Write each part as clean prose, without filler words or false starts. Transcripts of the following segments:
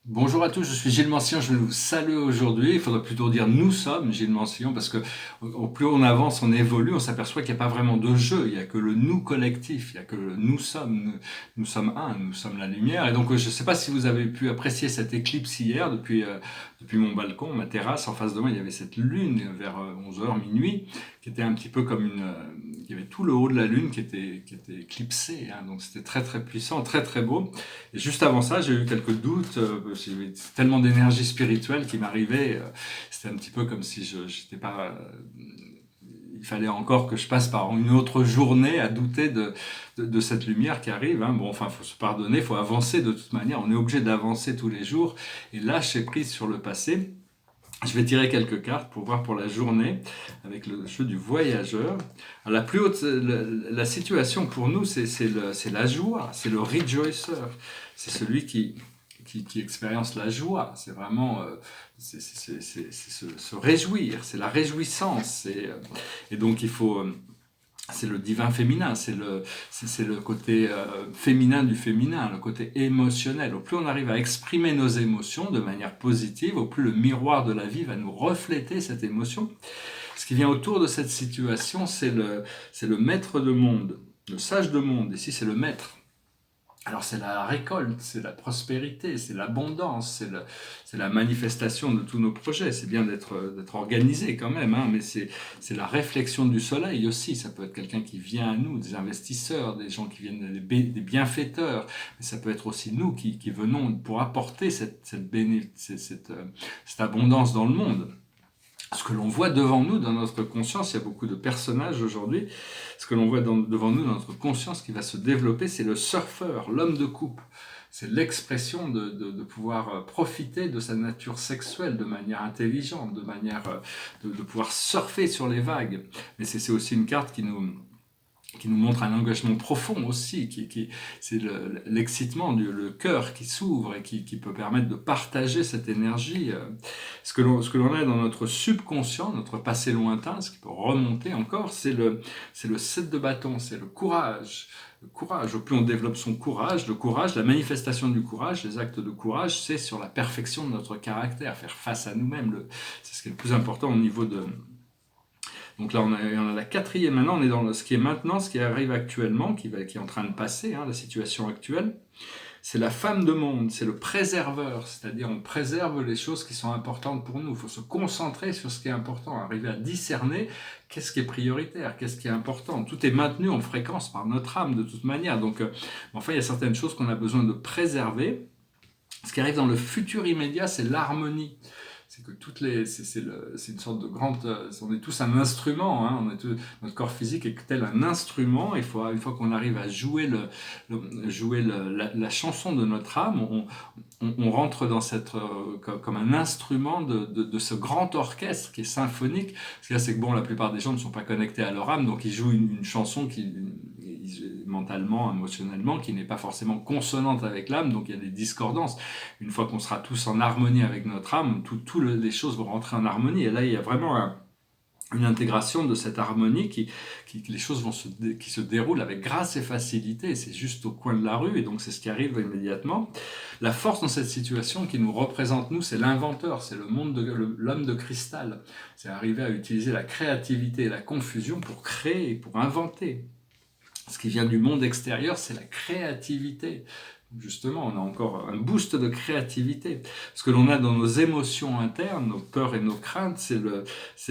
Bonjour à tous, je suis Gilles Mancillon, je vais vous saluer aujourd'hui. Il faudrait plutôt dire nous sommes Gilles Mancillon parce que au plus on avance, on évolue, on s'aperçoit qu'il n'y a pas vraiment de jeu, il n'y a que le nous collectif, il n'y a que le nous sommes, nous sommes un, nous sommes la lumière. Et donc je ne sais pas si vous avez pu apprécier cette éclipse hier depuis mon balcon, ma terrasse, en face de moi, il y avait cette lune vers 11 heures minuit qui était un petit peu comme il y avait tout le haut de la lune qui était éclipsé, hein. Donc c'était très très puissant, très très beau. Et juste avant ça, j'ai eu quelques doutes, j'avais tellement d'énergie spirituelle qui m'arrivait. C'était un petit peu comme si je j'étais pas. Il fallait encore que je passe par une autre journée à douter de cette lumière qui arrive, hein. Bon, enfin, faut se pardonner, faut avancer de toute manière. On est obligé d'avancer tous les jours. Et lâcher prise sur le passé. Je vais tirer quelques cartes pour voir pour la journée avec le jeu du voyageur. Alors, la plus haute, la situation pour nous, c'est la joie, c'est le rejoicer. C'est celui qui expérience la joie. C'est vraiment se réjouir, c'est la réjouissance. Et donc il faut c'est le divin féminin, c'est le côté féminin du féminin, le côté émotionnel. Au plus on arrive à exprimer nos émotions de manière positive, au plus le miroir de la vie va nous refléter cette émotion. Ce qui vient autour de cette situation, c'est le maître de monde, le sage de monde. Ici, c'est le maître. Alors c'est la récolte, c'est la prospérité, c'est l'abondance, c'est la manifestation de tous nos projets. C'est bien d'être organisé quand même, hein, mais c'est la réflexion du soleil aussi. Ça peut être quelqu'un qui vient à nous, des investisseurs, des gens qui viennent, des bienfaiteurs. Mais ça peut être aussi nous qui venons pour apporter cette abondance dans le monde. Ce que l'on voit devant nous dans notre conscience, il y a beaucoup de personnages aujourd'hui, ce que l'on voit devant nous dans notre conscience qui va se développer, c'est le surfeur, l'homme de coupe. C'est l'expression de pouvoir profiter de sa nature sexuelle de manière intelligente, de manière de pouvoir surfer sur les vagues. Mais c'est aussi une carte qui nous montre un engagement profond aussi, c'est l'excitement, le cœur qui s'ouvre et qui peut permettre de partager cette énergie. Ce que l'on a dans notre subconscient, notre passé lointain, ce qui peut remonter encore, c'est le 7 de bâton, c'est le courage. Le courage, au plus on développe son courage, le courage, la manifestation du courage, les actes de courage, c'est sur la perfection de notre caractère, faire face à nous-mêmes. C'est ce qui est le plus important au niveau de, donc là, on a la quatrième. Maintenant, on est dans ce qui est maintenant, ce qui arrive actuellement, qui est en train de passer, hein, la situation actuelle. C'est la femme de monde, c'est le préserveur, c'est-à-dire on préserve les choses qui sont importantes pour nous. Il faut se concentrer sur ce qui est important, arriver à discerner qu'est-ce qui est prioritaire, qu'est-ce qui est important. Tout est maintenu en fréquence par notre âme de toute manière. Donc, enfin, il y a certaines choses qu'on a besoin de préserver. Ce qui arrive dans le futur immédiat, c'est l'harmonie. C'est que c'est une sorte de grande, on est tous un instrument, hein, notre corps physique est tel un instrument. Une fois qu'on arrive à jouer la chanson de notre âme, on rentre dans comme un instrument de ce grand orchestre qui est symphonique. Ce qu'il y a, c'est que bon, la plupart des gens ne sont pas connectés à leur âme, donc ils jouent une chanson mentalement, émotionnellement, qui n'est pas forcément consonante avec l'âme, donc il y a des discordances. Une fois qu'on sera tous en harmonie avec notre âme, toutes les choses vont rentrer en harmonie. Et là, il y a vraiment une intégration de cette harmonie les choses qui se déroulent avec grâce et facilité. C'est juste au coin de la rue, et donc c'est ce qui arrive immédiatement. La force dans cette situation qui nous représente, nous, c'est l'inventeur, c'est l'homme de cristal. C'est arriver à utiliser la créativité et la confusion pour créer, pour inventer. Ce qui vient du monde extérieur, c'est la créativité. Justement, on a encore un boost de créativité. Ce que l'on a dans nos émotions internes, nos peurs et nos craintes, c'est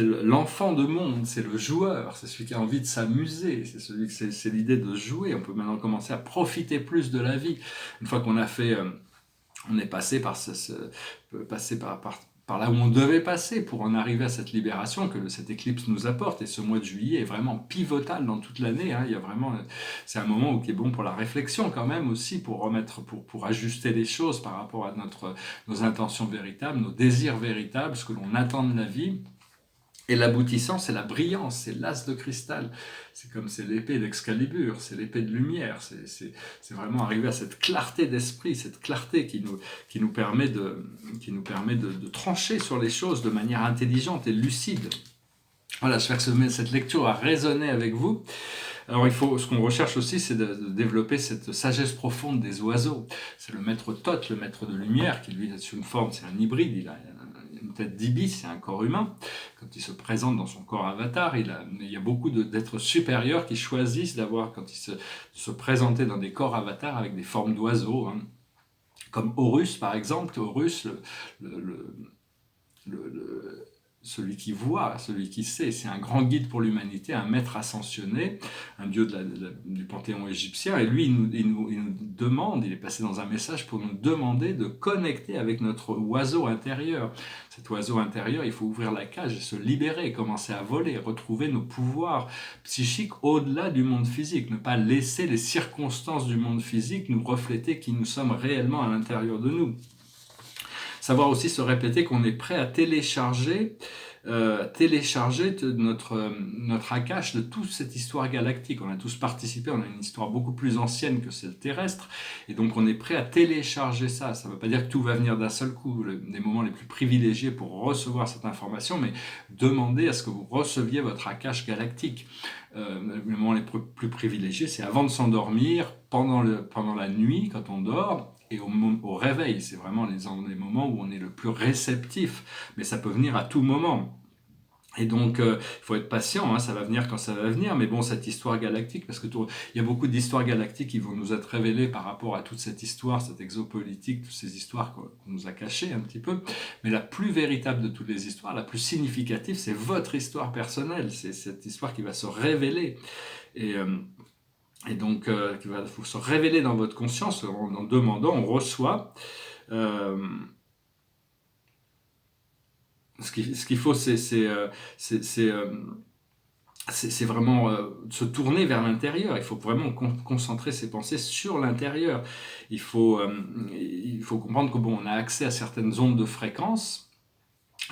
l'enfant de monde, c'est le joueur, c'est celui qui a envie de s'amuser, c'est l'idée de jouer. On peut maintenant commencer à profiter plus de la vie. Une fois qu'on a fait, on est passé par là où on devait passer pour en arriver à cette libération que cette éclipse nous apporte. Et ce mois de juillet est vraiment pivotal dans toute l'année, hein. Il y a vraiment, c'est un moment qui est bon pour la réflexion quand même aussi, pour ajuster les choses par rapport à nos intentions véritables, nos désirs véritables, ce que l'on attend de la vie. Et l'aboutissant, c'est la brillance, c'est l'as de cristal. C'est l'épée d'Excalibur, c'est l'épée de lumière. C'est vraiment arriver à cette clarté d'esprit, cette clarté qui nous permet de trancher sur les choses de manière intelligente et lucide. Voilà, j'espère que cette lecture a résonné avec vous. Alors ce qu'on recherche aussi, c'est de développer cette sagesse profonde des oiseaux. C'est le maître Thoth, le maître de lumière, qui lui est sur une forme, c'est un hybride, il a une tête d'ibis, c'est un corps humain. Quand il se présente dans son corps avatar, il y a beaucoup d'êtres supérieurs qui choisissent quand ils se présenter dans des corps avatars avec des formes d'oiseaux, hein. Comme Horus par exemple. Horus, celui qui voit, celui qui sait, c'est un grand guide pour l'humanité, un maître ascensionné, un dieu du panthéon égyptien, et lui, il nous demande, il est passé dans un message pour nous demander de connecter avec notre oiseau intérieur. Cet oiseau intérieur, il faut ouvrir la cage et se libérer, commencer à voler, retrouver nos pouvoirs psychiques au-delà du monde physique, ne pas laisser les circonstances du monde physique nous refléter qui nous sommes réellement à l'intérieur de nous. Savoir aussi se répéter qu'on est prêt à télécharger notre Akash de toute cette histoire galactique. On a tous participé, on a une histoire beaucoup plus ancienne que celle terrestre, et donc on est prêt à télécharger ça. Ça ne veut pas dire que tout va venir d'un seul coup, les moments les plus privilégiés pour recevoir cette information, mais demandez à ce que vous receviez votre Akash galactique. Les moments les plus privilégiés, c'est avant de s'endormir, pendant la nuit, quand on dort, et au réveil. C'est vraiment les moments où on est le plus réceptif, mais ça peut venir à tout moment. Et donc, il faut être patient, hein, ça va venir quand ça va venir, mais bon, cette histoire galactique, parce que il y a beaucoup d'histoires galactiques qui vont nous être révélées par rapport à toute cette histoire, cette exopolitique, toutes ces histoires qu'on nous a cachées un petit peu, mais la plus véritable de toutes les histoires, la plus significative, c'est votre histoire personnelle, c'est cette histoire qui va se révéler. Et donc, il faut se révéler dans votre conscience en demandant, on reçoit. Ce qu'il faut, c'est vraiment se tourner vers l'intérieur. Il faut vraiment concentrer ses pensées sur l'intérieur. Il faut comprendre que on a accès à certaines ondes de fréquence.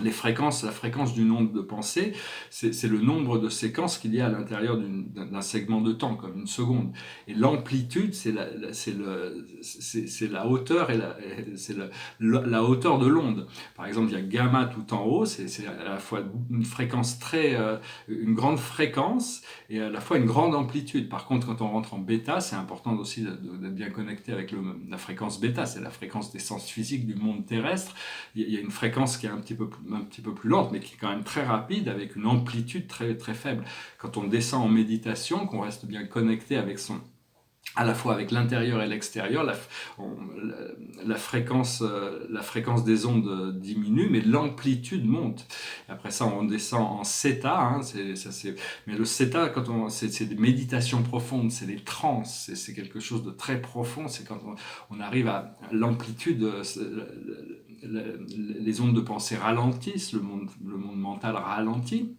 La fréquence du nombre de pensées, c'est le nombre de séquences qu'il y a à l'intérieur d'un segment de temps, comme une seconde. Et l'amplitude, c'est la hauteur la hauteur de l'onde. Par exemple, il y a gamma tout en haut, c'est à la fois une fréquence une grande fréquence et à la fois une grande amplitude. Par contre, quand on rentre en bêta, c'est important aussi d'être bien connecté avec la fréquence bêta, c'est la fréquence des sens physiques du monde terrestre. Il y a une fréquence qui est un petit peu plus lente, mais qui est quand même très rapide, avec une amplitude très, très faible. Quand on descend en méditation, qu'on reste bien connecté à la fois avec l'intérieur et l'extérieur, la fréquence des ondes diminue, mais l'amplitude monte. Après ça, on descend en Theta, hein, mais le Theta, c'est des méditations profondes, c'est des trans, c'est quelque chose de très profond, c'est quand on arrive à l'amplitude, les ondes de pensée ralentissent, le monde mental ralentit,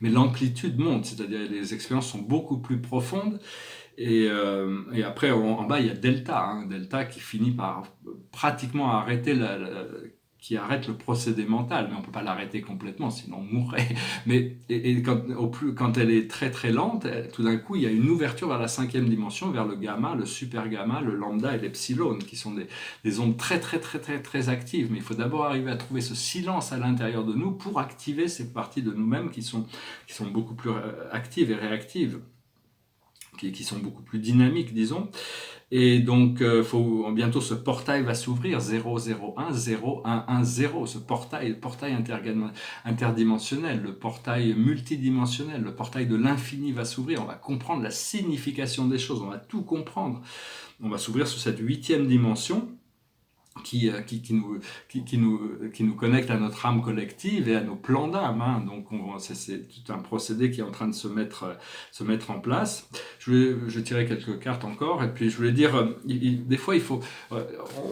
mais l'amplitude monte, c'est-à-dire les expériences sont beaucoup plus profondes. Et après, en bas, il y a delta, hein, delta qui finit par pratiquement arrêter qui arrête le procédé mental, mais on peut pas l'arrêter complètement, sinon on mourrait. Mais quand elle est très très lente, tout d'un coup, il y a une ouverture vers la 5e dimension, vers le gamma, le super gamma, le lambda et l'epsilon, qui sont des ondes très très très très très actives. Mais il faut d'abord arriver à trouver ce silence à l'intérieur de nous pour activer ces parties de nous-mêmes qui sont beaucoup plus actives et réactives, qui sont beaucoup plus dynamiques, disons. Et donc, bientôt ce portail va s'ouvrir, 001, 0110, ce portail interdimensionnel, le portail multidimensionnel, le portail de l'infini va s'ouvrir. On va comprendre la signification des choses, on va tout comprendre. On va s'ouvrir sur cette 8e dimension qui nous connecte à notre âme collective et à nos plans d'âme, hein. Donc c'est tout un procédé qui est en train de se mettre en place. Je vais tirer quelques cartes encore, et puis je voulais dire, des fois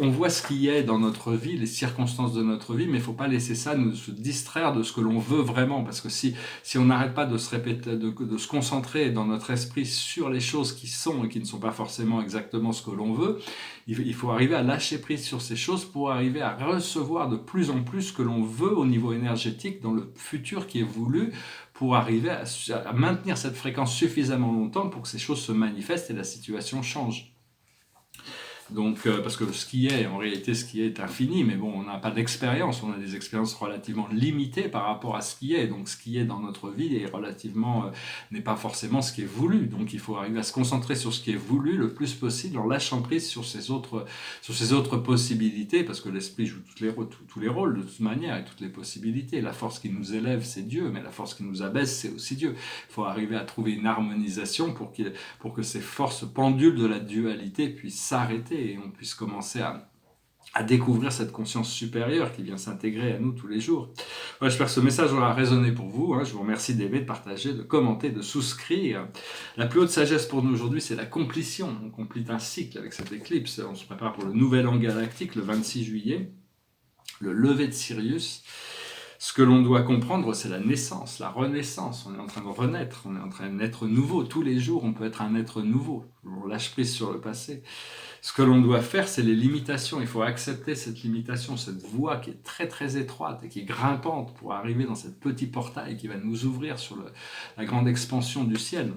on voit ce qui est dans notre vie, les circonstances de notre vie, mais il ne faut pas laisser ça nous se distraire de ce que l'on veut vraiment, parce que si on n'arrête pas de se répéter, de se concentrer dans notre esprit sur les choses qui sont et qui ne sont pas forcément exactement ce que l'on veut, il faut arriver à lâcher prise sur ces choses pour arriver à recevoir de plus en plus ce que l'on veut au niveau énergétique dans le futur qui est voulu, pour arriver à maintenir cette fréquence suffisamment longtemps pour que ces choses se manifestent et la situation change. Donc, parce que ce qui est, en réalité, ce qui est infini, mais bon, on n'a pas d'expérience, on a des expériences relativement limitées par rapport à ce qui est. Donc, ce qui est dans notre vie est relativement, n'est pas forcément ce qui est voulu. Donc, il faut arriver à se concentrer sur ce qui est voulu le plus possible en lâchant prise sur ces autres possibilités, parce que l'esprit joue tous les rôles de toute manière et toutes les possibilités. La force qui nous élève, c'est Dieu, mais la force qui nous abaisse, c'est aussi Dieu. Il faut arriver à trouver une harmonisation pour que ces forces pendules de la dualité puissent s'arrêter et on puisse commencer à découvrir cette conscience supérieure qui vient s'intégrer à nous tous les jours. Ouais, j'espère que ce message aura résonné pour vous. Je vous remercie d'aimer, de partager, de commenter, de souscrire. La plus haute sagesse pour nous aujourd'hui, c'est la complétion. On complète un cycle avec cette éclipse. On se prépare pour le nouvel an galactique le 26 juillet, le lever de Sirius. Ce que l'on doit comprendre, c'est la naissance, la renaissance. On est en train de renaître, on est en train d'être nouveau. Tous les jours, on peut être un être nouveau. On lâche prise sur le passé. Ce que l'on doit faire, c'est les limitations. Il faut accepter cette limitation, cette voie qui est très très étroite et qui est grimpante pour arriver dans cette petit portail qui va nous ouvrir sur la grande expansion du ciel.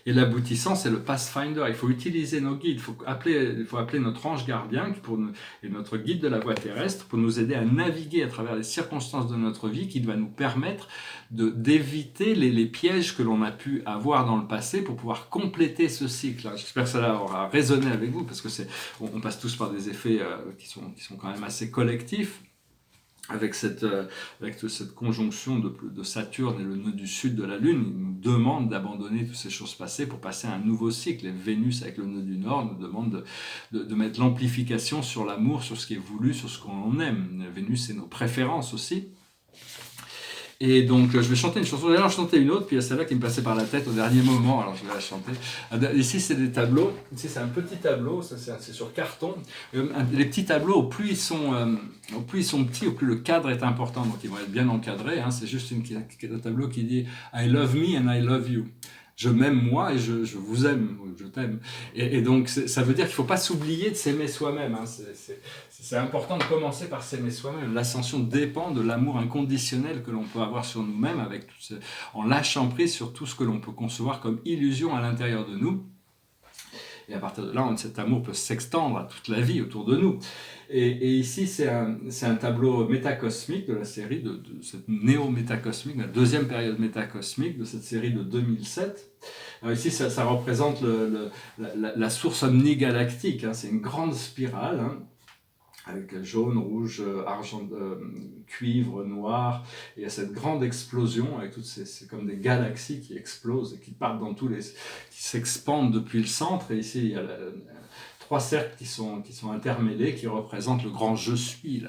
Et l'aboutissant, c'est le Pathfinder. Il faut utiliser nos guides, il faut appeler notre ange gardien et notre guide de la voie terrestre pour nous aider à naviguer à travers les circonstances de notre vie qui va nous permettre d'éviter les pièges que l'on a pu avoir dans le passé pour pouvoir compléter ce cycle. J'espère que ça aura résonné avec vous parce que on passe tous par des effets qui sont quand même assez collectifs. Avec cette conjonction de Saturne et le nœud du sud de la Lune, il nous demande d'abandonner toutes ces choses passées pour passer à un nouveau cycle. Et Vénus, avec le nœud du Nord, nous demande de mettre l'amplification sur l'amour, sur ce qui est voulu, sur ce qu'on aime. Vénus, c'est nos préférences aussi. Et donc, je vais chanter une chanson. D'ailleurs, je chantais une autre, puis il y a celle-là qui me passait par la tête au dernier moment, alors je vais la chanter. Ici, c'est des tableaux. Ici, c'est un petit tableau, c'est sur carton. Les petits tableaux, au plus ils sont petits, au plus le cadre est important. Donc, ils vont être bien encadrés. C'est juste un tableau qui dit « I love me and I love you ». Je m'aime moi et je vous aime, je t'aime. Et donc, ça veut dire qu'il ne faut pas s'oublier de s'aimer soi-même. C'est important de commencer par s'aimer soi-même. L'ascension dépend de l'amour inconditionnel que l'on peut avoir sur nous-mêmes, en lâchant prise sur tout ce que l'on peut concevoir comme illusion à l'intérieur de nous. Et à partir de là, cet amour peut s'extendre à toute la vie autour de nous. Et ici, c'est un tableau métacosmique de la série, de cette néo-métacosmique, la deuxième période métacosmique de cette série de 2007. Alors ici, ça représente la source omnigalactique. C'est une grande spirale, avec jaune, rouge, argent, cuivre, noir. Et il y a cette grande explosion avec c'est comme des galaxies qui explosent et qui partent qui s'expandent depuis le centre. Et ici, il y a trois cercles qui sont intermêlés, qui représentent le grand je suis,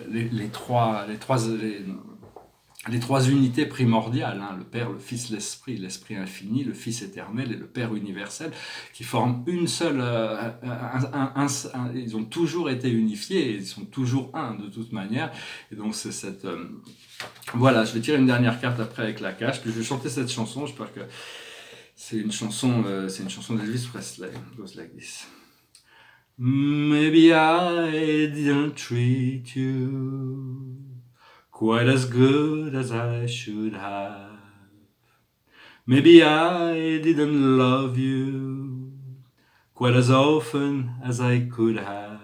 les trois unités primordiales, le Père, le Fils, l'Esprit infini, le Fils éternel et le Père universel, qui forment une seule... ils ont toujours été unifiés, et ils sont toujours un de toute manière. Et donc c'est cette... Voilà, je vais tirer une dernière carte après avec la cache, puis je vais chanter cette chanson, j'espère que c'est une chanson d'Elvis Presley. It goes like this. Maybe I didn't treat you quite as good as I should have. Maybe I didn't love you quite as often as I could have.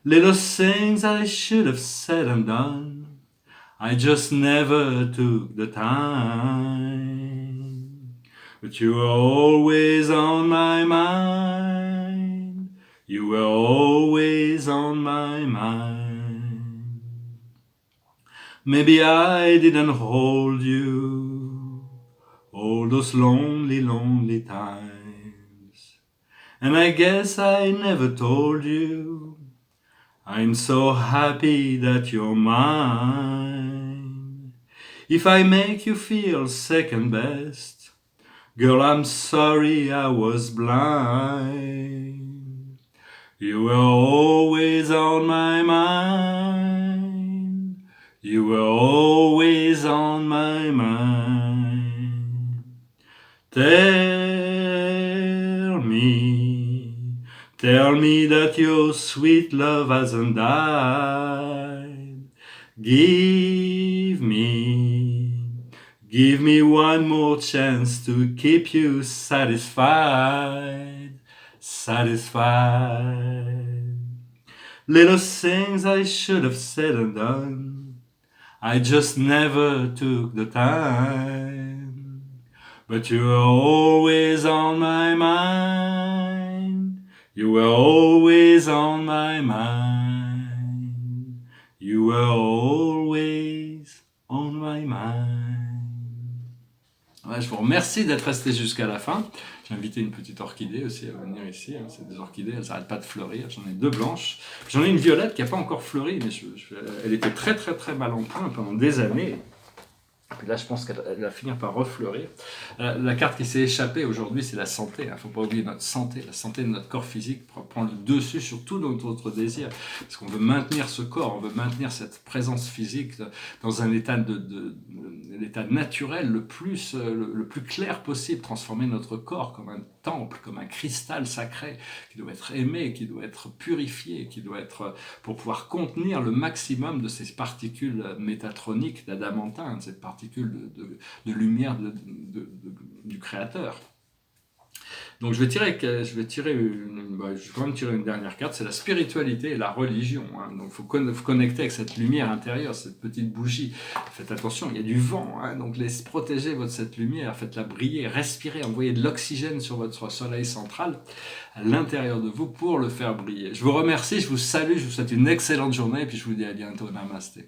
Little things I should have said and done, I just never took the time. But you were always on my mind. You were always on my mind. Maybe I didn't hold you all those lonely, lonely times. And I guess I never told you I'm so happy that you're mine. If I make you feel second best, girl, I'm sorry I was blind. You were always on my mind. You were always on my mind. Tell me that your sweet love hasn't died. Give me one more chance to keep you satisfied. satisfied. Little things I should have said and done, I just never took the time. But you were always on my mind. You were always on my mind. You were always on my mind. Ouais, je vous remercie d'être resté jusqu'à la fin. J'ai invité une petite orchidée aussi à venir ici. C'est des orchidées, elles n'arrêtent pas de fleurir. J'en ai 2 blanches. J'en ai une violette qui n'a pas encore fleuri, mais elle était très très très mal en point pendant des années. Et là, je pense qu'elle va finir par refleurir. La carte qui s'est échappée aujourd'hui, c'est la santé. Il ne faut pas oublier notre santé. La santé de notre corps physique prend le dessus sur tout notre désir. Parce qu'on veut maintenir ce corps, on veut maintenir cette présence physique dans un état, l'état naturel le plus clair possible. Transformer notre corps comme un temple, comme un cristal sacré qui doit être aimé, qui doit être purifié, qui doit être pour pouvoir contenir le maximum de ces particules métatroniques d'adamantin, de cette particule de lumière du créateur. Donc je vais quand même tirer une dernière carte, c'est la spiritualité et la religion. Hein. Donc il faut connecter avec cette lumière intérieure, cette petite bougie. Faites attention, il y a du vent, hein, donc protégez cette lumière, faites-la briller, respirez, envoyez de l'oxygène sur votre soleil central à l'intérieur de vous pour le faire briller. Je vous remercie, je vous salue, je vous souhaite une excellente journée et puis je vous dis à bientôt. Namasté.